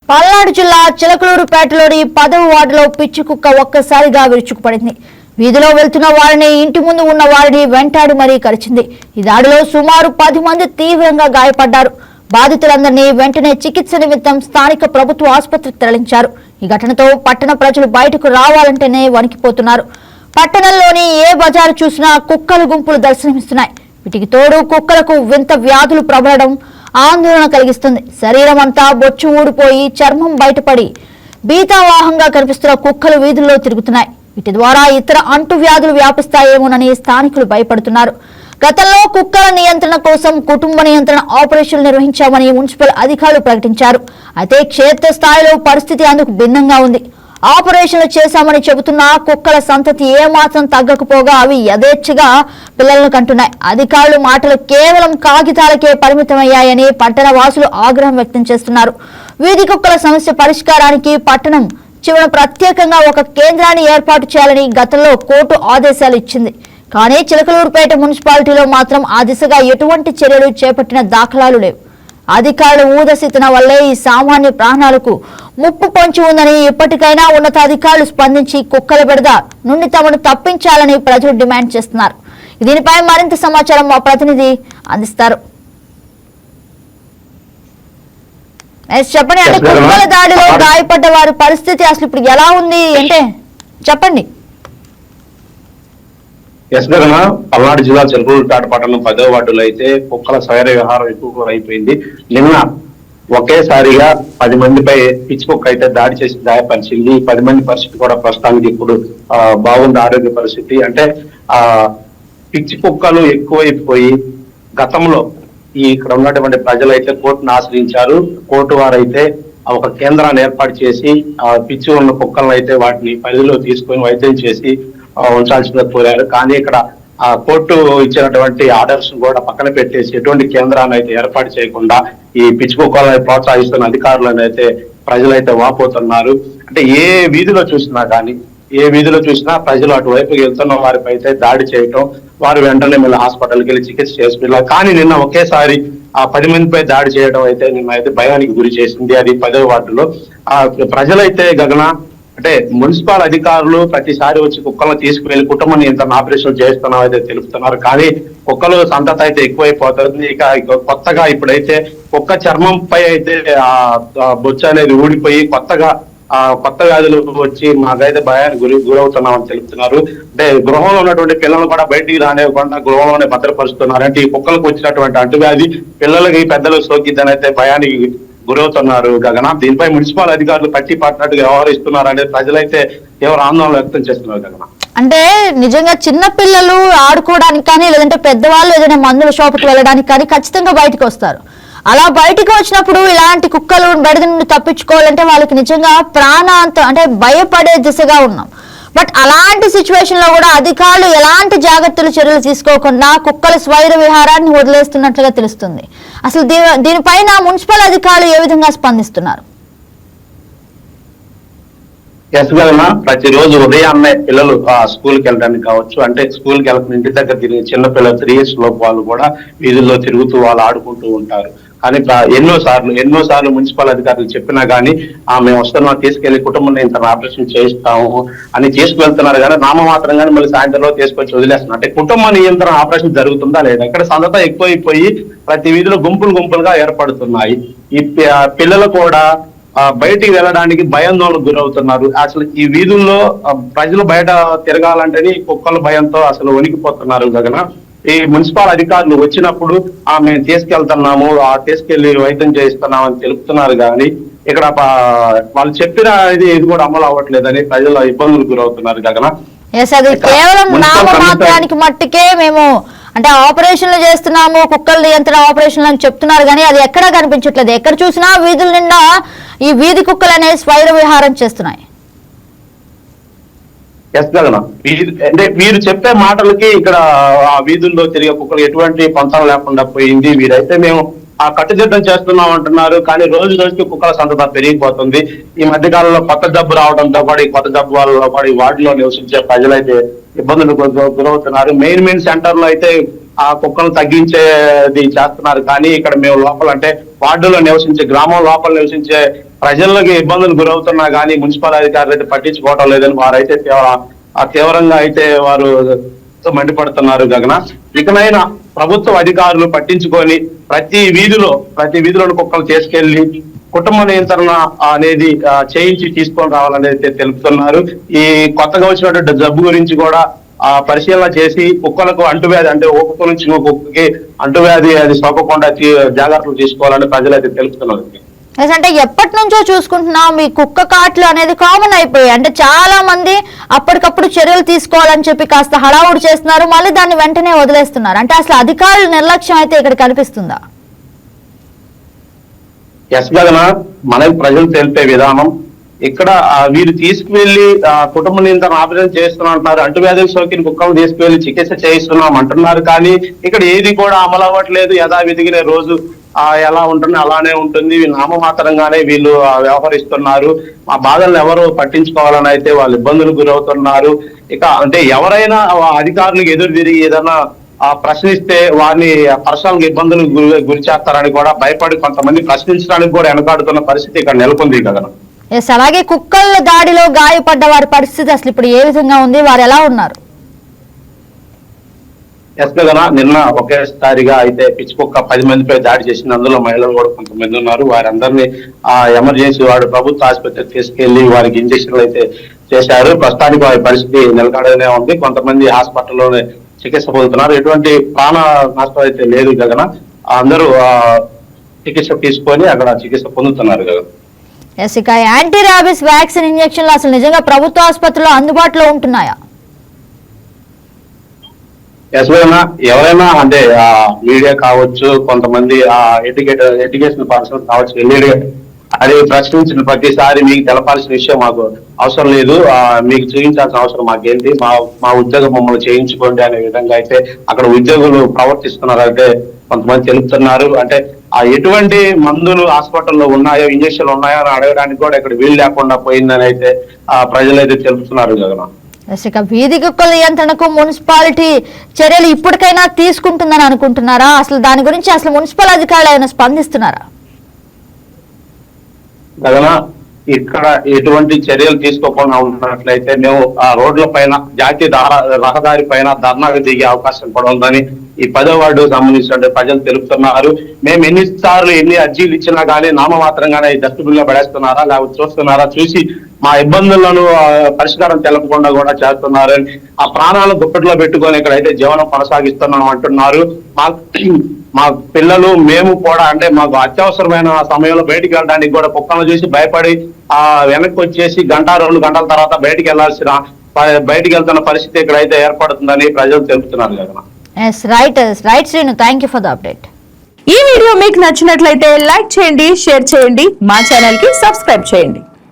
పల్నాడు జిల్లా చిలకలూరుపేటలోని 10వ వార్డులో పిచ్చి కుక్క ఒక్కసారిగా విరుచుకుపడింది. వీధిలో వెళ్తున్న వారిని, ఇంటి ముందు ఉన్న వారిని వెంటాడి మరీ కరిచింది. ఈ దాడిలో సుమారు 10 మంది తీవ్రంగా గాయపడ్డారు. బాధితులందరినీ వెంటనే చికిత్స నిమిత్తం స్థానిక ప్రభుత్వ ఆసుపత్రికి తరలించారు. ఈ ఘటనతో పట్టణ ప్రజలు బయటకు రావాలంటేనే వణికిపోతున్నారు. పట్టణంలోని ఏ బజారు చూసినా కుక్కల గుంపులు దర్శనమిస్తున్నాయి. వీటికి తోడు కుక్కలకు వింత వ్యాధులు ప్రబలడం ఆందోళన కలిగిస్తుంది. శరీరం అంతా బొచ్చు ఊడిపోయి చర్మం బయటపడి బీతావాహంగా కనిపిస్తున్న కుక్కలు వీధుల్లో తిరుగుతున్నాయి. వీటి ద్వారా ఇతర అంటువ్యాధులు వ్యాపిస్తాయేమోనని స్థానికులు భయపడుతున్నారు. గతంలో కుక్కల నియంత్రణ కోసం కుటుంబ నియంత్రణ ఆపరేషన్లు నిర్వహించామని మున్సిపల్ అధికారులు ప్రకటించారు. అయితే క్షేత్రస్థాయిలో పరిస్థితి అందుకు భిన్నంగా ఉంది. ఆపరేషన్లు చేశామని చెబుతున్న కుక్కల సంతతి ఏమాత్రం తగ్గకపోగా అవి యథేచ్ఛగా పిల్లలను కంటున్నాయి. అధికారుల మాటలు కేవలం కాగితాలకే పరిమితమయ్యాయని పట్టణ వాసులు ఆగ్రహం వ్యక్తం చేస్తున్నారు. వీధి కుక్కల సమస్య పరిష్కారానికి పట్టణం చివర ప్రత్యేకంగా ఒక కేంద్రాన్ని ఏర్పాటు చేయాలని గతంలో కోర్టు ఆదేశాలు ఇచ్చింది. కానీ చిలకలూరుపేట మున్సిపాలిటీలో మాత్రం ఆ దిశగా ఎటువంటి చర్యలు చేపట్టిన దాఖలాలు లేవు. అధికారుల ఊదశితన వల్లే ఈ సామాన్య ప్రాణాలకు ముప్పు పొంచి ఉందని ఇప్పటికైనా ఉన్నతాధికారులు స్పందించి కుక్కల బెడద నుండి తమను తప్పించాలని ప్రజలు డిమాండ్ చేస్తున్నారు. దీనిపై మరింత సమాచారం మా ప్రతినిధి అందిస్తారు. చెప్పండి, అంటే కుక్కల దాడిలో గాయపడ్డ వారి పరిస్థితి అసలు ఇప్పుడు ఎలా ఉంది అంటే చెప్పండి. పల్నాడు జిల్లా చిలకలూరుపేట పట్టణం 10వ వార్డులో అయితే కుక్కల స్వైర వ్యవహారం ఎక్కువ అయిపోయింది. నిన్న ఒకేసారిగా 10 మందిపై పిచ్చి కుక్క అయితే దాడి చేసి గాయపరిచింది. 10 మంది పరిస్థితి కూడా ప్రస్తుతానికి ఇప్పుడు బాగుంది ఆరోగ్య పరిస్థితి. అంటే పిచ్చి కుక్కలు ఎక్కువైపోయి గతంలో ఇక్కడ ఉన్నటువంటి ప్రజలైతే కోర్టును ఆశ్రయించారు. కోర్టు వారైతే ఒక కేంద్రాన్ని ఏర్పాటు చేసి పిచ్చి ఉన్న కుక్కలను అయితే వాటిని పరిధిలో తీసుకొని వైద్యం చేసి ఉంచాల్సిందిగా కోరారు. కానీ ఇక్కడ కోర్టు ఇచ్చినటువంటి ఆర్డర్స్ కూడా పక్కన పెట్టేసి ఎటువంటి కేంద్రాన్ని అయితే ఏర్పాటు చేయకుండా ఈ పిచ్చి కుక్కలను ప్రోత్సహిస్తున్న అధికారులను అయితే ప్రజలైతే వాపోతున్నారు. అంటే ఏ వీధిలో చూసినా ప్రజలు అటువైపు వెళ్తున్న వారిపై అయితే దాడి చేయటం, వారు వెంటనే మళ్ళీ హాస్పిటల్కి వెళ్ళి చికిత్స చేసుకున్నారు. కానీ నిన్న ఒకేసారి 10 మందిపై దాడి చేయడం అయితే నిన్న అయితే భయానికి గురి చేసింది. అది 10వ వార్డులో ప్రజలైతే అంటే మున్సిపల్ అధికారులు ప్రతిసారి వచ్చి కుక్కలను తీసుకువెళ్లి కుటుంబ నియంత్రణ ఆపరేషన్ చేస్తున్నాం అయితే తెలుపుతున్నారు. కానీ కుక్కలు సంతతి అయితే ఎక్కువైపోతుంది. ఇక కొత్తగా ఇప్పుడైతే కుక్క చర్మంపై అయితే బొచ్చు అనేది ఊడిపోయి కొత్త వ్యాధులు వచ్చి మాకైతే భయానికి గురవుతున్నామని తెలుపుతున్నారు. అంటే గృహంలో ఉన్నటువంటి పిల్లలను కూడా బయటికి రానివ్వకుండా గృహంలోనే భద్రపరుస్తున్నారు. అంటే ఈ కుక్కలకు వచ్చినటువంటి అంటువ్యాధి పిల్లలకి పెద్దలకు సోకిద్దని అయితే భయానికి గురవుతున్నారు. గగన దీనిపై మున్సిపల్ అధికారులు పట్టి పట్టినట్టుగా వ్యవహరిస్తున్నారు అనేది ప్రజలైతే తీవ్ర ఆందోళన వ్యక్తం చేస్తున్నారు. గగన అంటే నిజంగా చిన్న పిల్లలు ఆడుకోవడానికి కానీ లేదంటే పెద్దవాళ్ళు ఏదైనా మందుల షాపుకి వెళ్ళడానికి కానీ ఖచ్చితంగా బయటకు వస్తారు. అలా బయటకు వచ్చినప్పుడు ఇలాంటి కుక్కలు బెడద నుండి తప్పించుకోవాలంటే వాళ్ళకి నిజంగా ప్రాణాంతం అంటే భయపడే దిశగా ఉన్నాం. బట్ అలాంటి సిచ్యువేషన్ లో కూడా అధికారులు ఎలాంటి చర్యలు తీసుకోకుండా కుక్కల స్వైర విహారాన్ని వదిలేస్తున్నట్లుగా తెలుస్తుంది. అసలు దీనిపైన మున్సిపల్ అధికారులు ఏ విధంగా స్పందిస్తున్నారు? ప్రతిరోజు ఉదయాన్నే పిల్లలు స్కూల్కి వెళ్ళడానికి కావచ్చు, అంటే స్కూల్కి వెళ్ళకుండా ఇంటి దగ్గర తిరిగి చిన్న పిల్లలు 3 years లోపు వాళ్ళు కూడా వీధుల్లో తిరుగుతూ వాళ్ళు ఆడుకుంటూ ఉంటారు. కానీ ఎన్నోసార్లు మున్సిపల్ అధికారులు చెప్పినా కానీ మేము వస్తున్నాం, తీసుకెళ్లి కుటుంబ నియంత్రణ ఆపరేషన్ చేయిస్తాము అని తీసుకువెళ్తున్నారు. కానీ నామమాత్రంగానే మళ్ళీ సాయంత్రంలో తీసుకొచ్చి వదిలేస్తున్నారు. అంటే కుటుంబ నియంత్రణ ఆపరేషన్ జరుగుతుందా లేదా? ఇక్కడ సందత ఎక్కువైపోయి ప్రతి వీధిలో గుంపులుగా ఏర్పడుతున్నాయి. ఈ పిల్లలు కూడా బయటికి వెళ్ళడానికి భయాందోళనకు గురవుతున్నారు. అసలు ఈ వీధుల్లో ప్రజలు బయట తిరగాలంటేనే కుక్కల భయంతో అసలు వణికిపోతున్నారు. గగన ఈ మున్సిపల్ అధికారులు వచ్చినప్పుడు మేము తీసుకెళ్తున్నాము, తీసుకెళ్లి వైద్యం చేయిస్తున్నాము అని తెలుపుతున్నారు. కానీ ఇక్కడ వాళ్ళు చెప్పిన ఇది కూడా అమలు అవ్వట్లేదని ప్రజలు ఇబ్బందులకు గురవుతున్నారు. గగన అది కేవలం నామమాత్రానికి మట్టికే మేము అంటే ఆపరేషన్లు చేస్తున్నాము, కుక్కల నియంత్రణ ఆపరేషన్లు అని చెప్తున్నారు. కానీ అది ఎక్కడా కనిపించట్లేదు. ఎక్కడ చూసినా వీధుల నిండా ఈ వీధి కుక్కలు అనేవి స్వైర విహారం చేస్తున్నాయి. అంటే వీరు చెప్పే మాటలకి ఇక్కడ ఆ వీధుల్లో తిరిగే కుక్కలు ఎటువంటి పంతం లేకుండా పోయింది. వీరైతే మేము కట్టుదిట్టం చేస్తున్నాం అంటున్నారు. కానీ రోజుకి కుక్కల సంతత పెరిగిపోతుంది. ఈ మధ్య కాలంలో కొత్త జబ్బు రావడంతో పాటు ఈ కొత్త జబ్బు వల్ల పాటు ఈ వార్డులో నివసించే ప్రజలైతే ఇబ్బందులకు గురవుతున్నారు. మెయిన్ సెంటర్ లో అయితే ఆ కుక్కలు తగ్గించేది చేస్తున్నారు. కానీ ఇక్కడ మేము లోపల అంటే వార్డులో నివసించే గ్రామం లోపల నివసించే ప్రజలకు ఇబ్బందులు గురవుతున్నా కానీ మున్సిపల్ అధికారులు అయితే పట్టించుకోవడం లేదని వారైతే తీవ్రంగా అయితే వారు మండిపడుతున్నారు గగన. ఇకనైనా ప్రభుత్వ అధికారులు పట్టించుకొని ప్రతి వీధిలో కుక్కలు తీసుకెళ్లి కుటుంబ నియంత్రణ అనేది చేయించి తీసుకొని రావాలనేది తెలుపుతున్నారు. ఈ కొత్తగా వచ్చినటువంటి జబ్బు గురించి కూడా పరిశీలన చేసి కుక్కలకు అంటువ్యాధి అంటే ఒక కుక్క నుంచి ఇంకో కుక్కకి అంటువ్యాధి అది సోకకుండా జాగ్రత్తలు తీసుకోవాలని ప్రజలైతే తెలుపుతున్నారు. అంటే ఎప్పటి నుంచో చూసుకుంటున్నాం ఈ కుక్క కాట్లు అనేది కామన్ అయిపోయాయి. అంటే చాలా మంది అప్పటికప్పుడు చర్యలు తీసుకోవాలని చెప్పి కాస్త హడావుడి చేస్తున్నారు, మళ్ళీ దాన్ని వెంటనే వదిలేస్తున్నారు. అంటే అసలు అధికారుల నిర్లక్ష్యం అయితే ఇక్కడ కనిపిస్తుందా? ఎస్ గగన, మనకి ప్రజలు తెలిపే విధానం ఇక్కడ వీరు తీసుకువెళ్లి కుటుంబ నియంత్రణ ఆపరేషన్ చేస్తున్నారు, అంటువ్యాధులు సోకిన కుక్కలు తీసుకువెళ్లి చికిత్స చేయిస్తున్నాం అంటున్నారు. కానీ ఇక్కడ ఏది కూడా అమలు అవ్వట్లేదు. యథావిధిగానే రోజు ఎలా ఉంటుంది అలానే ఉంటుంది. నామమాత్రంగానే వీళ్ళు వ్యవహరిస్తున్నారు. ఆ బాధలను ఎవరు పట్టించుకోవాలని అయితే వాళ్ళు ఇబ్బందులకు గురవుతున్నారు. ఇక అంటే ఎవరైనా అధికారులకు ఎదురు తిరిగి ఏదైనా ప్రశ్నిస్తే వారిని పర్సనల్ ఇబ్బందులకు గురి చేస్తారని కూడా భయపడి కొంతమంది ప్రశ్నించడానికి కూడా వెనకాడుతున్న పరిస్థితి ఇక్కడ నెలకొంది కదా. అలాగే కుక్కల దాడిలో గాయపడ్డ వారి పరిస్థితి అసలు ఇప్పుడు ఏ విధంగా ఉంది, వారు ఎలా ఉన్నారు? ఎస్ గగన, నిన్న ఒకేసారిగా అయితే పిచ్చి కుక్క 10 మందిపై దాడి చేసింది. అందులో మహిళలు కూడా కొంతమంది ఉన్నారు. వారందరినీ ఎమర్జెన్సీ వార్డు ప్రభుత్వ ఆసుపత్రికి తీసుకెళ్లి వారికి ఇంజక్షన్లు అయితే చేశారు. ప్రస్తుతానికి వారి పరిస్థితి నిలకడనే ఉంది. కొంతమంది హాస్పిటల్లోనే చికిత్స పొందుతున్నారు. ఎటువంటి ప్రాణ నష్టం అయితే లేదు గగన. అందరూ చికిత్స తీసుకొని అక్కడ చికిత్స పొందుతున్నారు గగన. ఇక యాంటీ ర్యాబిస్ వ్యాక్సిన్ ఇంజక్షన్లు అసలు నిజంగా ప్రభుత్వ ఆసుపత్రిలో అందుబాటులో ఉంటున్నాయా? ఎవరైనా అంటే మీడియా కావచ్చు, కొంతమంది ఎడ్యుకేషన్ పర్సన్స్ కావచ్చు, అది ప్రశ్నించిన ప్రతిసారి మీకు తెలపాల్సిన విషయం మాకు అవసరం లేదు, మీకు చూపించాల్సిన అవసరం మాకేంటి, మా ఉద్యోగం మమ్మల్ని చేయించుకోండి అనే విధంగా అయితే అక్కడ ఉద్యోగులు ప్రవర్తిస్తున్నారు అయితే కొంతమంది తెలుపుతున్నారు. అంటే ఎటువంటి మందులు హాస్పిటల్లో ఉన్నాయో, ఇంజక్షన్లు ఉన్నాయో అని అడగడానికి కూడా ఇక్కడ వీలు లేకుండా పోయిందని అయితే ప్రజలైతే తెలుపుతున్నారు కదా. ఇక వీధి కుక్కల నియంత్రణకు మున్సిపాలిటీ చర్యలు ఇప్పటికైనా తీసుకుంటుందని అనుకుంటున్నారా? అసలు దాని గురించి అసలు మున్సిపల్ అధికారులు ఏమైనా స్పందిస్తున్నారా? గగన, ఇక్కడ ఎటువంటి చర్యలు తీసుకోకుండా ఉన్నట్లయితే మేము ఆ రోడ్ల పైన జాతీయ రహదారి పైన ధర్నాకు దిగే అవకాశం కూడా ఉందని ఈ 10వ వార్డు సంబంధించిన ప్రజలు తెలుపుతున్నారు. మేము ఎన్ని అర్జీలు ఇచ్చినా కానీ నామమాత్రంగానే ఈ డస్ట్బిన్ లో పడేస్తున్నారా లేకపోతే చూస్తున్నారా, చూసి మా ఇబ్బందులను పరిష్కారం తెలపకుండా కూడా చేస్తున్నారని ఆ ప్రాణాలను దుప్పట్లో పెట్టుకొని ఇక్కడైతే జీవనం కొనసాగిస్తున్నాం అంటున్నారు. మా పిల్లలు మేము కూడా అంటే మాకు అత్యవసరమైన సమయంలో బయటికి వెళ్ళడానికి కూడా కుక్కలను చూసి భయపడి వెనక్కి వచ్చేసి 1-2 గంటల తర్వాత బయటికి వెళ్తున్న పరిస్థితి ఇక్కడైతే ఏర్పడుతుందని ప్రజలు తెలుపుతున్నారు కదా. Right Srinu, thank you for the update. ఈ వీడియో మీకు నచ్చినట్లయితే లైక్ చేయండి, షేర్ చేయండి, మా ఛానల్ కి సబ్స్క్రైబ్ చేయండి.